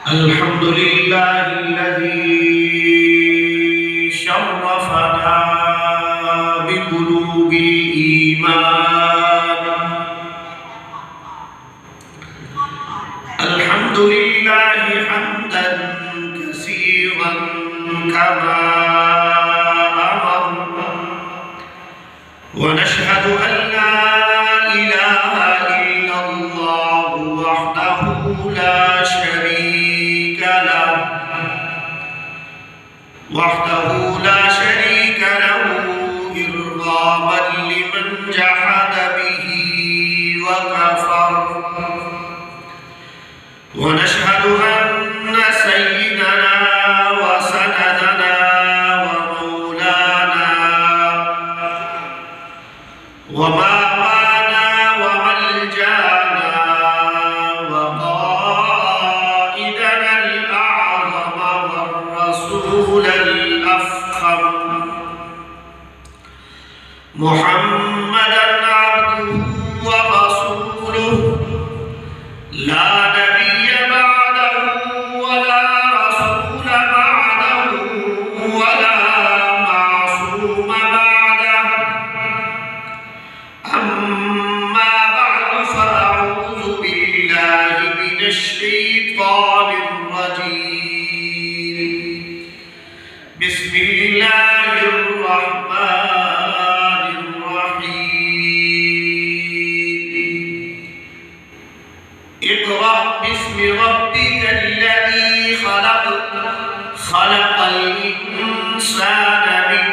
الحمد لله الذي شرفنا ببلوغ الإيمان. الحمد لله حمدا كثيرا كما أمر، ونشهد أن لا إله إلا الله وحده لا شريك له إرغاما لمن جحد به وكفر، ونشهد أن سيدنا وسندنا ومولانا ومأوانا وملجأنا وقائدنا الأعظم والرسول الأفخم محمدا عبده ورسوله، لا نبي بعده ولا رسول بعده ولا معصوم بعده. أما بعد، فأعوذ بالله من الشيطان الرجيم. بسم الله الرحمن الرحيم. اقرأ باسم ربك الذي خلق، خلق الإنسان من